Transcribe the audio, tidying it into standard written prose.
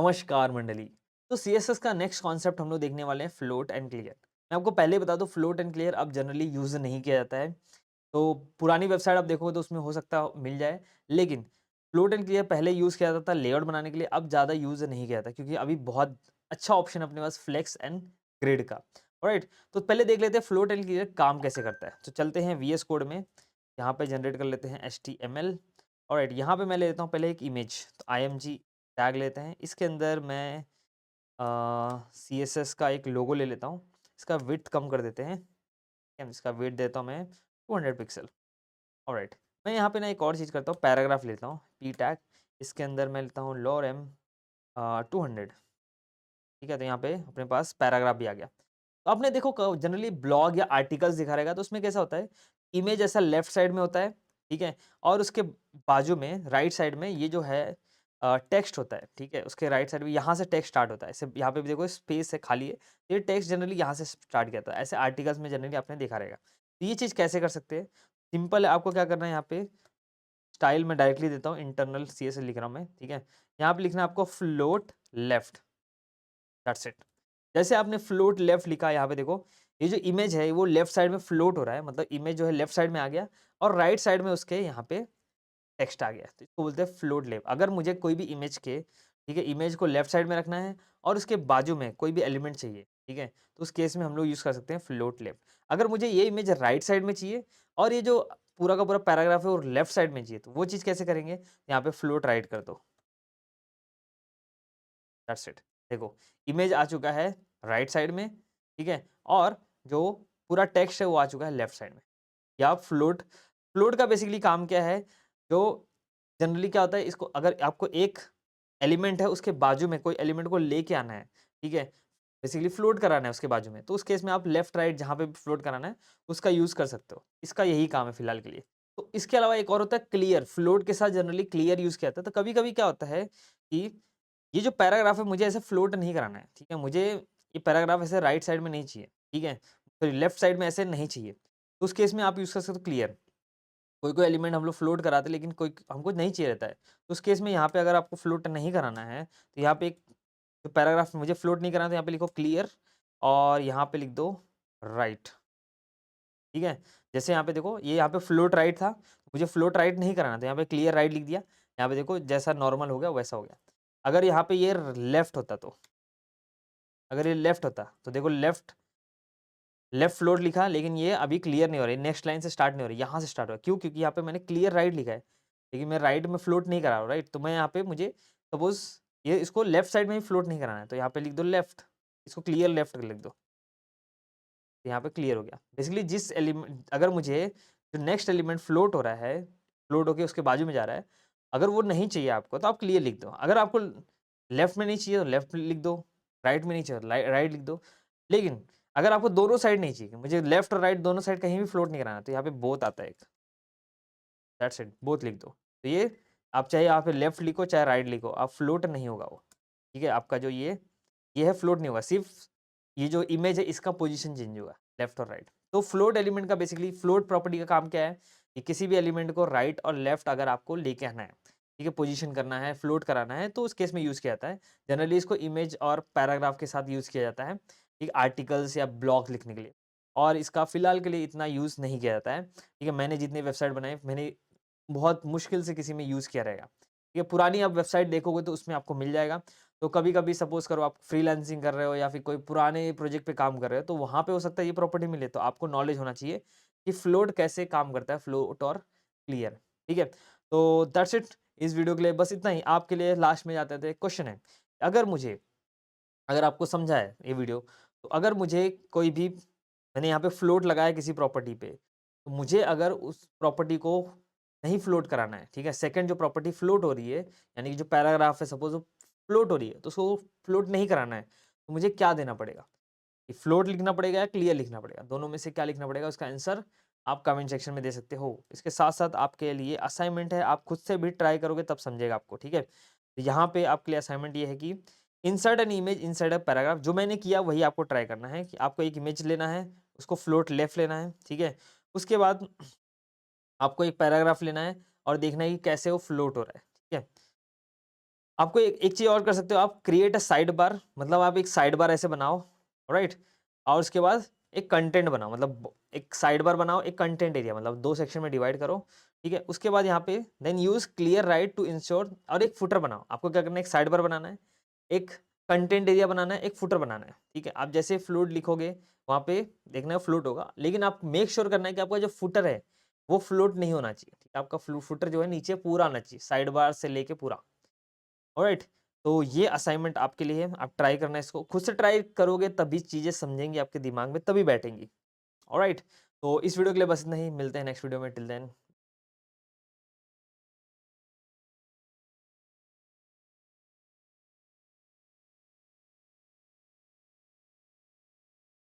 नमस्कार मंडली। तो सीएसएस का नेक्स्ट कॉन्सेप्ट हम लोग देखने वाले हैं फ्लोट एंड क्लियर। मैं आपको पहले बता दूं फ्लोट एंड क्लियर अब जनरली यूज़ नहीं किया जाता है। तो पुरानी वेबसाइट आप देखोगे तो उसमें हो सकता है मिल जाए, लेकिन फ्लोट एंड क्लियर पहले यूज़ किया जाता था लेआउट बनाने के लिए, अब ज़्यादा यूज़ नहीं किया जाता क्योंकि अभी बहुत अच्छा ऑप्शन अपने पास फ्लेक्स एंड ग्रिड का। ऑलराइट, तो पहले देख लेते हैं फ्लोट एंड क्लियर काम कैसे करता है। तो चलते हैं वीएस कोड में, यहाँ पे जनरेट कर लेते हैं HTML। ऑलराइट, यहाँ पे मैं ले लेता हूँ पहले एक इमेज, तो IMG टैग लेते हैं। इसके अंदर मैं CSS का एक लोगो ले लेता हूँ। इसका विड्थ कम कर देते हैं, इसका विड्थ देता हूँ मैं 200 पिक्सल। ऑलराइट, मैं यहाँ पे ना एक और चीज़ करता हूँ, पैराग्राफ लेता हूँ, पी टैग। इसके अंदर मैं लेता हूँ lorem 200। ठीक है, तो यहाँ पे अपने पास पैराग्राफ भी आ गया। तो आपने देखो जनरली ब्लॉग या आर्टिकल्स दिखा रहेगा तो उसमें कैसा होता है, इमेज ऐसा लेफ्ट साइड में होता है, ठीक है, और उसके बाजू में राइट साइड में ये जो है टेक्स्ट होता है, ठीक है, उसके राइट साइड में यहाँ से टेक्स्ट स्टार्ट होता है। ऐसे यहाँ पे भी देखो स्पेस है, खाली है, ये टेक्स्ट जनरली यहाँ से स्टार्ट किया था। ऐसे आर्टिकल्स में जनरली आपने देखा रहेगा। तो ये चीज़ कैसे कर सकते हैं, सिंपल है, आपको क्या करना है, यहाँ पे स्टाइल में डायरेक्टली देता हूँ, इंटरनल CSS लिख रहा हूँ मैं, ठीक है। यहाँ पे लिखना है आपको फ्लोट लेफ्ट, दैट्स इट। जैसे आपने फ्लोट लेफ्ट लिखा, यहाँ पे देखो ये जो इमेज है वो लेफ्ट साइड में फ्लोट हो रहा है, मतलब इमेज जो है लेफ्ट साइड में आ गया और राइट साइड में उसके यहाँ पे टेक्स्ट आ गया। तो इसको बोलते हैं फ्लोट लेफ्ट। अगर मुझे कोई भी इमेज के, ठीक है, इमेज को लेफ्ट साइड में रखना है और उसके बाजू में कोई भी एलिमेंट चाहिए, ठीक है, तो उस केस में हम लोग यूज़ कर सकते हैं फ्लोट लेफ्ट। अगर मुझे ये इमेज राइट साइड में चाहिए और ये जो पूरा का पूरा पैराग्राफ है वो लेफ्ट साइड में चाहिए, तो वो चीज़ कैसे करेंगे, यहाँ पे फ्लोट राइट कर दो, दैट्स इट। देखो इमेज आ चुका है राइट साइड में, ठीक है, और जो पूरा टेक्स्ट है वो आ चुका है लेफ्ट साइड में। या फ्लोट, फ्लोट का बेसिकली काम क्या है, जो जनरली क्या होता है, इसको अगर आपको एक एलिमेंट है उसके बाजू में कोई एलिमेंट को लेके आना है, ठीक है, बेसिकली फ्लोट कराना है उसके बाजू में, तो उस केस में आप लेफ्ट राइट जहाँ पे भी फ्लोट कराना है उसका यूज़ कर सकते हो। इसका यही काम है फिलहाल के लिए। तो इसके अलावा एक और होता है क्लियर, फ्लोट के साथ जनरली क्लियर यूज़ किया जाता है। तो कभी-कभी क्या होता है कि ये जो पैराग्राफ है मुझे ऐसे फ्लोट नहीं कराना है, ठीक है, मुझे ये पैराग्राफ ऐसे राइट साइड में नहीं चाहिए, ठीक है, फिर लेफ्ट साइड में ऐसे नहीं चाहिए। तो उस केस में आप यूज़ कर सकते हो क्लियर। कोई-कोई एलिमेंट हम लोग फ्लोट कराते हैं लेकिन कोई हमको नहीं चाहिए रहता है। तो उस केस में यहाँ पे अगर आपको फ्लोट नहीं कराना है, तो यहाँ पे एक जो पैराग्राफ मुझे फ्लोट नहीं कराना है तो यहाँ पे लिखो क्लियर और यहाँ पे लिख दो राइट, ठीक है? जैसे यहाँ पे देखो ये यहाँ पे फ्लोट राइट था, मुझे फ्लोट राइट नहीं कराना था, यहाँ पे क्लियर राइट लिख दिया। यहाँ पे देखो जैसा नॉर्मल हो गया वैसा हो गया। अगर यहाँ पे ये लेफ्ट होता तो, अगर ये लेफ्ट होता तो देखो लेफ्ट लेफ्ट फ्लोट लिखा लेकिन ये अभी क्लियर नहीं हो रही, नेक्स्ट लाइन से स्टार्ट नहीं हो रही, यहाँ से स्टार्ट हो रहा है। क्यों? क्योंकि यहाँ पे मैंने क्लियर राइट लिखा है, लेकिन मैं राइट में फ्लोट नहीं करा रहा हूँ, राइट? तो मैं यहाँ पे मुझे सपोज़ ये इसको लेफ्ट साइड में ही फ्लोट नहीं कराना है, तो यहाँ पे लिख दो लेफ्ट, इसको क्लियर लेफ्ट लिख दो, तो यहाँ पे क्लियर हो गया। बेसिकली जिस एलिमेंट अगर मुझे जो नेक्स्ट एलिमेंट फ्लोट हो रहा है, फ्लोट होके उसके बाजू में जा रहा है, अगर वो नहीं चाहिए आपको तो आप क्लियर लिख दो। अगर आपको लेफ्ट में नहीं चाहिए तो लेफ्ट लिख दो, राइट में नहीं चाहिए तो राइट लिख दो। लेकिन अगर आपको दोनों साइड नहीं चाहिए, मुझे लेफ्ट और राइट दोनों साइड कहीं भी फ्लोट नहीं कराना, तो यहाँ पे बोथ आता है एक, दैट्स इट, बोथ लिख दो। तो ये आप चाहे यहाँ पे लेफ्ट लिखो चाहे राइट लिखो, आप फ्लोट नहीं होगा वो, ठीक है? आपका जो ये है फ्लोट नहीं होगा, सिर्फ ये जो इमेज है इसका पोजीशन चेंज होगा लेफ्ट और राइट। तो फ्लोट एलिमेंट का बेसिकली फ्लोट प्रॉपर्टी का काम क्या है कि किसी भी एलिमेंट को राइट और लेफ्ट अगर आपको लेके आना है, ठीक है, पोजीशन करना है, फ्लोट कराना है, तो उस केस में यूज़ किया जाता है। जनरली इसको इमेज और पैराग्राफ के साथ यूज़ किया जाता है, ठीक, आर्टिकल्स या ब्लॉग लिखने के लिए। और इसका फिलहाल के लिए इतना यूज़ नहीं किया जाता है, ठीक है? मैंने जितनी वेबसाइट बनाई मैंने बहुत मुश्किल से किसी में यूज़ किया रहेगा। ठीक है, पुरानी आप वेबसाइट देखोगे तो उसमें आपको मिल जाएगा। तो कभी-कभी सपोज़ करो आप फ्रीलांसिंग कर रहे हो या फिर कोई पुराने प्रोजेक्ट पे काम कर रहे हो, तो वहाँ पे हो सकता है ये प्रॉपर्टी मिले। तो आपको नॉलेज होना चाहिए कि फ्लोट कैसे काम करता है, फ्लोट और क्लियर, ठीक है? तो दैट्स इट इस वीडियो के लिए बस इतना ही। आपके लिए लास्ट में जाते थे क्वेश्चन है, अगर मुझे अगर आपको समझा है ये वीडियो, तो अगर मुझे कोई भी मैंने यहाँ पे फ्लोट लगाया किसी प्रॉपर्टी पे, तो मुझे अगर उस प्रॉपर्टी को नहीं फ्लोट कराना है, ठीक है? सेकंड जो प्रॉपर्टी फ्लोट हो रही है, यानी कि जो पैराग्राफ है सपोज़ वो फ्लोट हो रही है, तो उसको फ्लोट नहीं कराना है, तो मुझे क्या देना पड़ेगा? कि फ्लोट लिखना पड़ेगा या क्लियर लिखना पड़ेगा? दोनों में से क्या लिखना पड़ेगा? उसका आंसर आप कमेंट सेक्शन में दे सकते हो। इसके साथ-साथ आपके लिए असाइनमेंट है, आप खुद से भी ट्राई करोगे तब समझेगा आपको, ठीक है? तो यहाँ पे आपके लिए असाइनमेंट ये है कि insert an image inside a paragraph. जो मैंने किया वही आपको ट्राई करना है कि आपको एक इमेज लेना है, उसको फ्लोट लेफ्ट लेना है, ठीक है? उसके बाद आपको एक पैराग्राफ लेना है और देखना है कि कैसे वो फ्लोट हो रहा है, ठीक है? आपको एक चीज़ और कर सकते हो आप, क्रिएट अ साइड बार, मतलब आप एक साइड बार ऐसे बनाओ, राइट? और उसके बाद एक कंटेंट बनाओ, मतलब एक साइड बार बनाओ, एक कंटेंट एरिया, मतलब 2 सेक्शन में डिवाइड करो, ठीक है? उसके बाद यहाँ पे then use clear right to ensure, और एक फुटर बनाओ। आपको क्या करना है, एक साइड बार बनाना है, एक कंटेंट एरिया बनाना है, एक फुटर बनाना है, ठीक है? आप जैसे फ्लूट लिखोगे, वहाँ पे देखना है फ्लूट होगा, लेकिन आप मेक श्योर करना है कि आपका जो फुटर है, वो फ्लोट नहीं होना चाहिए, ठीक है? आपका फुटर जो है नीचे पूरा आना चाहिए, साइड बार से लेके पूरा। ऑलराइट, तो ये असाइनमेंट आपके लिए है, आप ट्राई करना इसको, खुद से ट्राई करोगे तभी चीज़ें समझेंगी आपके दिमाग में, तभी बैठेंगी। ऑलराइट, तो इस वीडियो के लिए बस इतना ही, मिलते हैं नेक्स्ट वीडियो में, टिल देन